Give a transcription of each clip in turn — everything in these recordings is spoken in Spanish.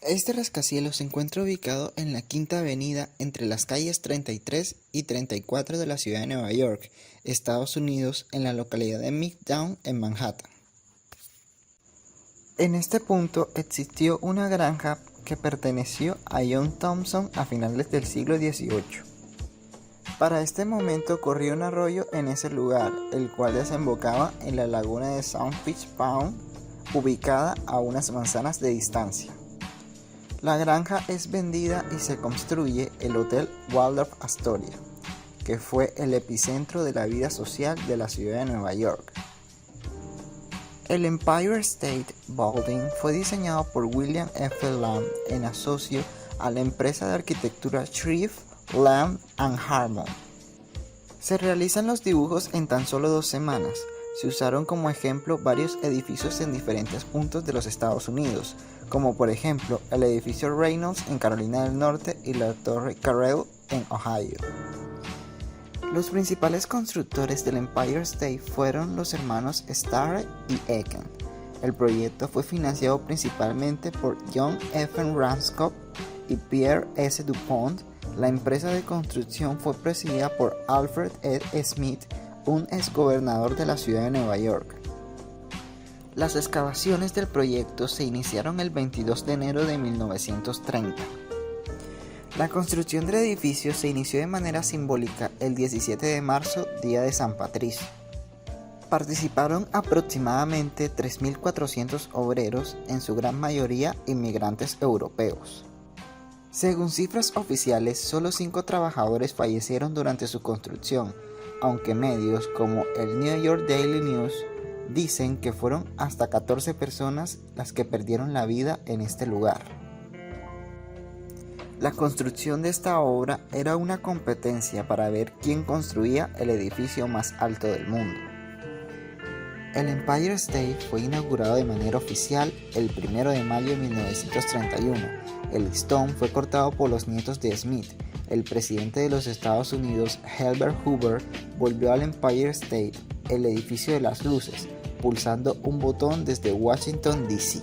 Este rascacielos se encuentra ubicado en la Quinta Avenida entre las calles 33 y 34 de la ciudad de Nueva York, Estados Unidos, en la localidad de Midtown, en Manhattan. En este punto existió una granja que perteneció a John Thompson a finales del siglo XVIII. Para este momento corría un arroyo en ese lugar, el cual desembocaba en la laguna de South Fish Pond, ubicada a unas manzanas de distancia. La granja es vendida y se construye el Hotel Waldorf Astoria, que fue el epicentro de la vida social de la ciudad de Nueva York. El Empire State Building fue diseñado por William F. Lamb en asocio a la empresa de arquitectura Shreve, Lamb and Harmon. Se realizan los dibujos en tan solo 2 semanas. Se usaron como ejemplo varios edificios en diferentes puntos de los Estados Unidos, como por ejemplo el edificio Reynolds en Carolina del Norte y la Torre Carrell en Ohio. Los principales constructores del Empire State fueron los hermanos Starrett y Aiken. El proyecto fue financiado principalmente por John F. Ranscoe y Pierre S. DuPont. La empresa de construcción fue presidida por Alfred E. Smith, un exgobernador de la ciudad de Nueva York. Las excavaciones del proyecto se iniciaron el 22 de enero de 1930. La construcción del edificio se inició de manera simbólica el 17 de marzo, día de San Patricio. Participaron aproximadamente 3.400 obreros, en su gran mayoría inmigrantes europeos. Según cifras oficiales, solo 5 trabajadores fallecieron durante su construcción, aunque medios como el New York Daily News dicen que fueron hasta 14 personas las que perdieron la vida en este lugar. La construcción de esta obra era una competencia para ver quién construía el edificio más alto del mundo. El Empire State fue inaugurado de manera oficial el 1 de mayo de 1931. El listón fue cortado por los nietos de Smith. El presidente de los Estados Unidos, Herbert Hoover, volvió al Empire State, el edificio de las luces, pulsando un botón desde Washington, D.C.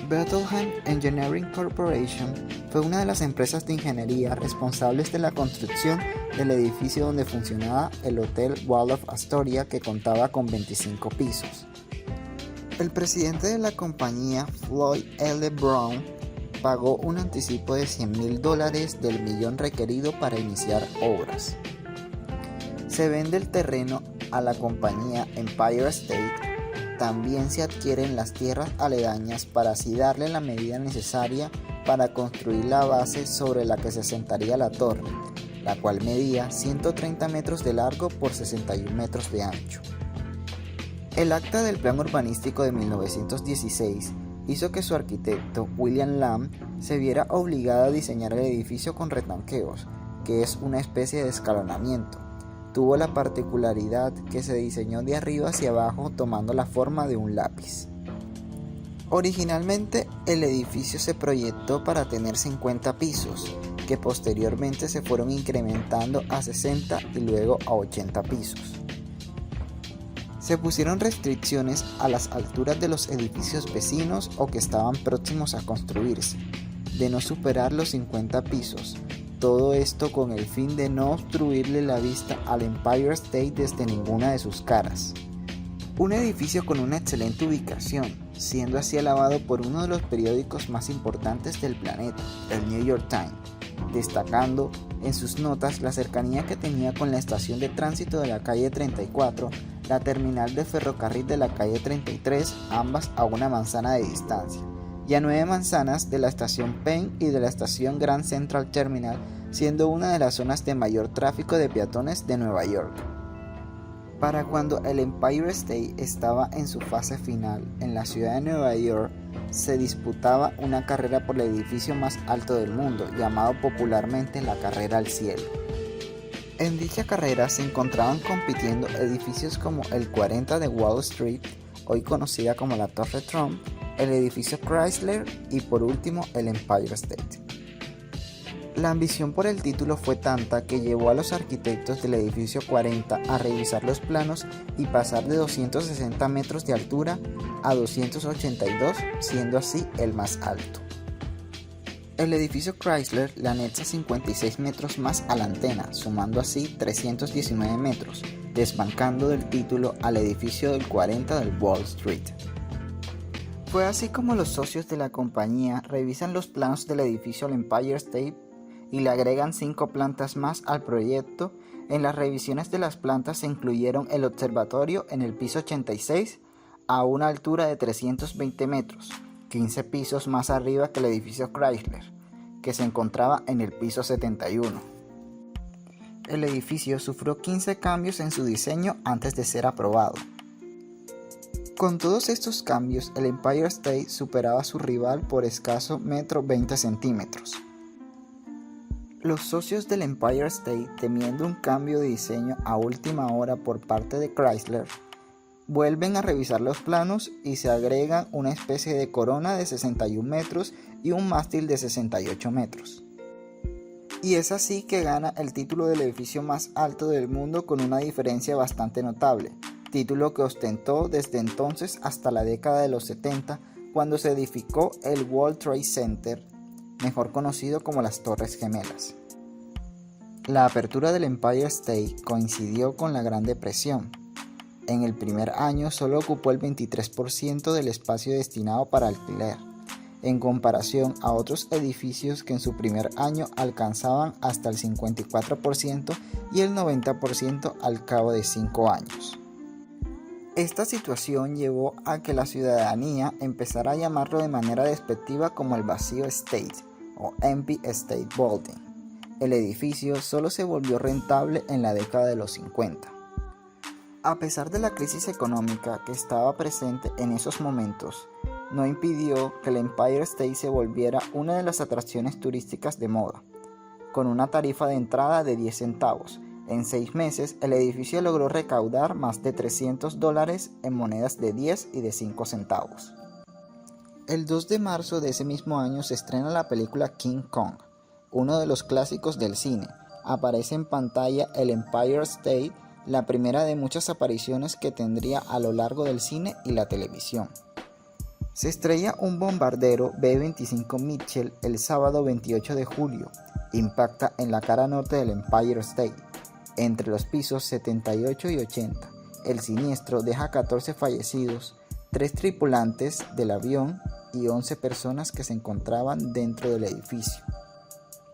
Bethlehem Engineering Corporation fue una de las empresas de ingeniería responsables de la construcción del edificio donde funcionaba el Hotel Waldorf Astoria, que contaba con 25 pisos. El presidente de la compañía, Floyd L. Brown, pagó un anticipo de $100,000 del millón requerido para iniciar obras. Se vende el terreno a la compañía Empire State. También se adquieren las tierras aledañas para así darle la medida necesaria para construir la base sobre la que se sentaría la torre, la cual medía 130 metros de largo por 61 metros de ancho. El acta del plan urbanístico de 1916 hizo que su arquitecto, William Lamb, se viera obligado a diseñar el edificio con retanqueos, que es una especie de escalonamiento. Tuvo la particularidad que se diseñó de arriba hacia abajo tomando la forma de un lápiz. Originalmente, el edificio se proyectó para tener 50 pisos, que posteriormente se fueron incrementando a 60 y luego a 80 pisos. Se pusieron restricciones a las alturas de los edificios vecinos o que estaban próximos a construirse, de no superar los 50 pisos. Todo esto con el fin de no obstruirle la vista al Empire State desde ninguna de sus caras. Un edificio con una excelente ubicación, siendo así alabado por uno de los periódicos más importantes del planeta, el New York Times, destacando en sus notas la cercanía que tenía con la estación de tránsito de la calle 34, la terminal de ferrocarril de la calle 33, ambas a una manzana de distancia, y a 9 manzanas de la estación Penn y de la estación Grand Central Terminal, siendo una de las zonas de mayor tráfico de peatones de Nueva York. Para cuando el Empire State estaba en su fase final en la ciudad de Nueva York, se disputaba una carrera por el edificio más alto del mundo, llamado popularmente la Carrera al Cielo. En dicha carrera se encontraban compitiendo edificios como el 40 de Wall Street, hoy conocida como la Torre Trump, el edificio Chrysler y por último el Empire State. La ambición por el título fue tanta que llevó a los arquitectos del edificio 40 a revisar los planos y pasar de 260 metros de altura a 282, siendo así el más alto. El edificio Chrysler le anexa 56 metros más a la antena, sumando así 319 metros, desbancando del título al edificio del 40 del Wall Street. Fue así como los socios de la compañía revisan los planos del edificio Empire State y le agregan 5 plantas más al proyecto. En las revisiones de las plantas se incluyeron el observatorio en el piso 86 a una altura de 320 metros, 15 pisos más arriba que el edificio Chrysler, que se encontraba en el piso 71. El edificio sufrió 15 cambios en su diseño antes de ser aprobado. Con todos estos cambios, el Empire State superaba a su rival por escaso 1,20 m. Los socios del Empire State, temiendo un cambio de diseño a última hora por parte de Chrysler, vuelven a revisar los planos y se agregan una especie de corona de 61 metros y un mástil de 68 metros. Y es así que gana el título del edificio más alto del mundo con una diferencia bastante notable, título que ostentó desde entonces hasta la década de los 70, cuando se edificó el World Trade Center, mejor conocido como las Torres Gemelas. La apertura del Empire State coincidió con la Gran Depresión. En el primer año solo ocupó el 23% del espacio destinado para alquiler, en comparación a otros edificios que en su primer año alcanzaban hasta el 54% y el 90% al cabo de 5 años. Esta situación llevó a que la ciudadanía empezara a llamarlo de manera despectiva como el vacío State o Empty State Building. El edificio solo se volvió rentable en la década de los 50. A pesar de la crisis económica que estaba presente en esos momentos, no impidió que el Empire State se volviera una de las atracciones turísticas de moda. Con una tarifa de entrada de 10 centavos, en 6 meses el edificio logró recaudar más de $300 en monedas de 10 y de 5 centavos. El 2 de marzo de ese mismo año se estrena la película King Kong, uno de los clásicos del cine. Aparece en pantalla el Empire State, la primera de muchas apariciones que tendría a lo largo del cine y la televisión. Se estrella un bombardero B-25 Mitchell el sábado 28 de julio. Impacta en la cara norte del Empire State, entre los pisos 78 y 80. El siniestro deja 14 fallecidos, 3 tripulantes del avión y 11 personas que se encontraban dentro del edificio.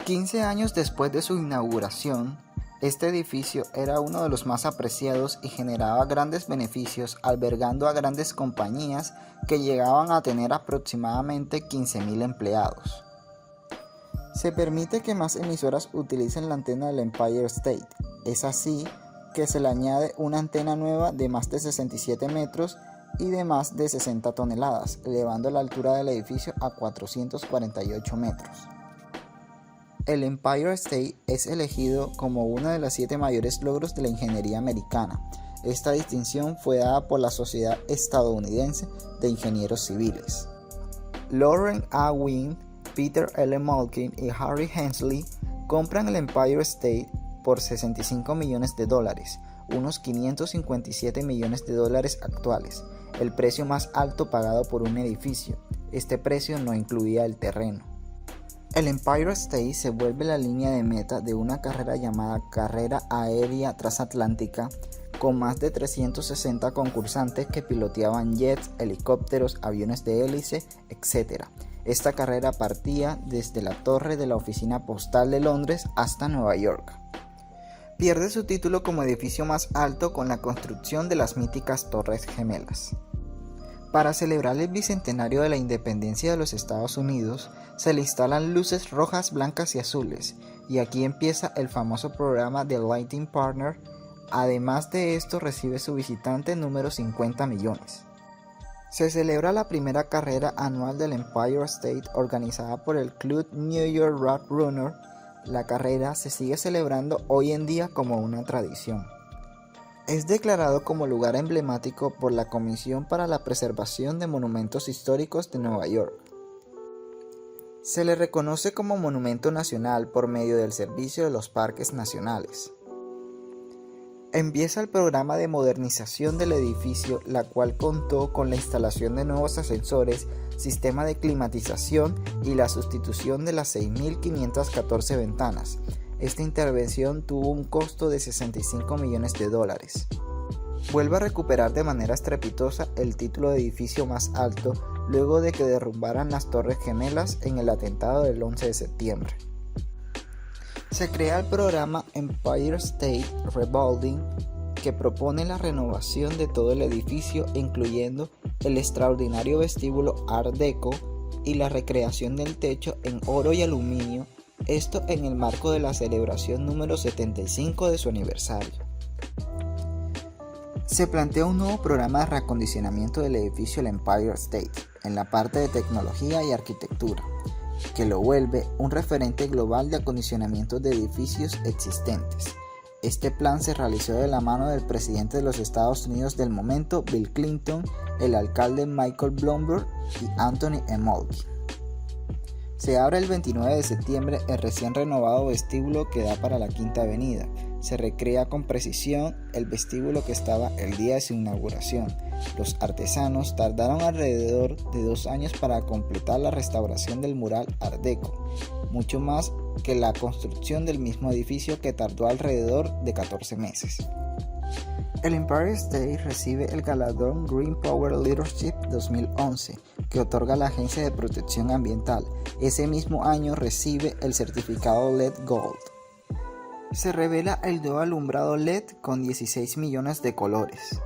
15 años después de su inauguración, este edificio era uno de los más apreciados y generaba grandes beneficios, albergando a grandes compañías que llegaban a tener aproximadamente 15,000 empleados. Se permite que más emisoras utilicen la antena del Empire State. Es así que se le añade una antena nueva de más de 67 metros y de más de 60 toneladas, elevando la altura del edificio a 448 metros. El Empire State es elegido como uno de los 7 mayores logros de la ingeniería americana. Esta distinción fue dada por la Sociedad Estadounidense de Ingenieros Civiles. Lauren A. Wynne, Peter L. Malkin y Harry Hensley compran el Empire State por $65 millones, unos 557 millones de dólares actuales, el precio más alto pagado por un edificio. Este precio no incluía el terreno. El Empire State se vuelve la línea de meta de una carrera llamada Carrera Aérea Transatlántica, con más de 360 concursantes que piloteaban jets, helicópteros, aviones de hélice, etc. Esta carrera partía desde la torre de la oficina postal de Londres hasta Nueva York. Pierde su título como edificio más alto con la construcción de las míticas Torres Gemelas. Para celebrar el bicentenario de la independencia de los Estados Unidos, se le instalan luces rojas, blancas y azules, y aquí empieza el famoso programa de Lighting Partner. Además de esto, recibe su visitante número 50 millones. Se celebra la primera carrera anual del Empire State organizada por el Club New York Road Runner. La carrera se sigue celebrando hoy en día como una tradición. Es declarado como lugar emblemático por la Comisión para la Preservación de Monumentos Históricos de Nueva York. Se le reconoce como monumento nacional por medio del Servicio de los Parques Nacionales. Empieza el programa de modernización del edificio, la cual contó con la instalación de nuevos ascensores, sistema de climatización y la sustitución de las 6.514 ventanas. Esta intervención tuvo un costo de $65 millones. Vuelve a recuperar de manera estrepitosa el título de edificio más alto luego de que derrumbaran las Torres Gemelas en el atentado del 11 de septiembre. Se crea el programa Empire State Rebuilding, que propone la renovación de todo el edificio, incluyendo el extraordinario vestíbulo Art Deco y la recreación del techo en oro y aluminio, esto en el marco de la celebración número 75 de su aniversario. Se plantea un nuevo programa de reacondicionamiento del edificio el Empire State en la parte de tecnología y arquitectura, que lo vuelve un referente global de acondicionamiento de edificios existentes. Este plan se realizó de la mano del presidente de los Estados Unidos del momento, Bill Clinton, el alcalde Michael Bloomberg y Anthony M. Mulkey. Se abre el 29 de septiembre el recién renovado vestíbulo que da para la Quinta Avenida. Se recrea con precisión el vestíbulo que estaba el día de su inauguración. Los artesanos tardaron alrededor de 2 años para completar la restauración del mural Art Deco, mucho más que la construcción del mismo edificio, que tardó alrededor de 14 meses. El Empire State recibe el galardón Green Power Leadership 2011, que otorga la Agencia de Protección Ambiental. Ese mismo año recibe el certificado LED Gold. Se revela el nuevo alumbrado LED con 16 millones de colores.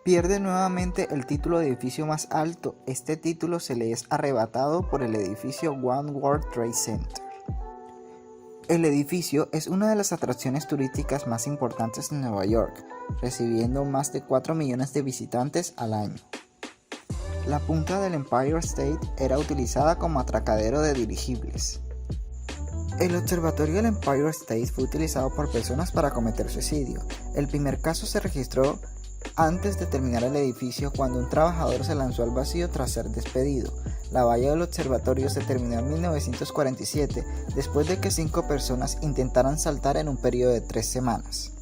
Pierde nuevamente el título de edificio más alto. Este título se le es arrebatado por el edificio One World Trade Center. El edificio es una de las atracciones turísticas más importantes de Nueva York, recibiendo más de 4 millones de visitantes al año. La punta del Empire State era utilizada como atracadero de dirigibles. El observatorio del Empire State fue utilizado por personas para cometer suicidio. El primer caso se registró antes de terminar el edificio, cuando un trabajador se lanzó al vacío tras ser despedido. La valla del observatorio se terminó en 1947, después de que 5 personas intentaran saltar en un periodo de 3 semanas.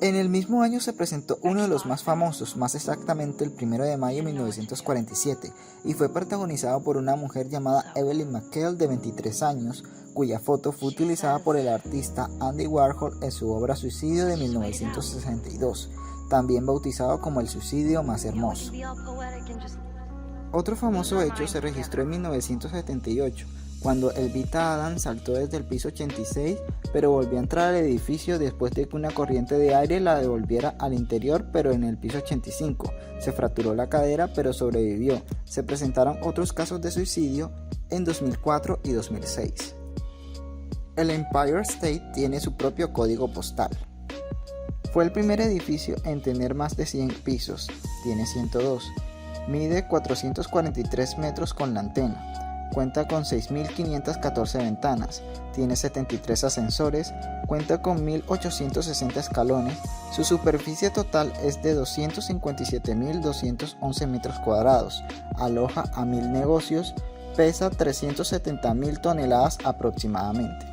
En el mismo año se presentó uno de los más famosos, más exactamente el 1 de mayo de 1947, y fue protagonizado por una mujer llamada Evelyn McHale, de 23 años, cuya foto fue utilizada por el artista Andy Warhol en su obra Suicidio de 1962, también bautizado como el suicidio más hermoso. Otro famoso hecho se registró en 1978, cuando Elvita Adams saltó desde el piso 86, pero volvió a entrar al edificio después de que una corriente de aire la devolviera al interior, pero en el piso 85. Se fracturó la cadera, pero sobrevivió. Se presentaron otros casos de suicidio en 2004 y 2006. El Empire State tiene su propio código postal. Fue el primer edificio en tener más de 100 pisos, tiene 102. Mide 443 metros con la antena. Cuenta con 6.514 ventanas, tiene 73 ascensores, cuenta con 1.860 escalones, su superficie total es de 257.211 metros cuadrados, aloja a 1.000 negocios, pesa 370.000 toneladas aproximadamente.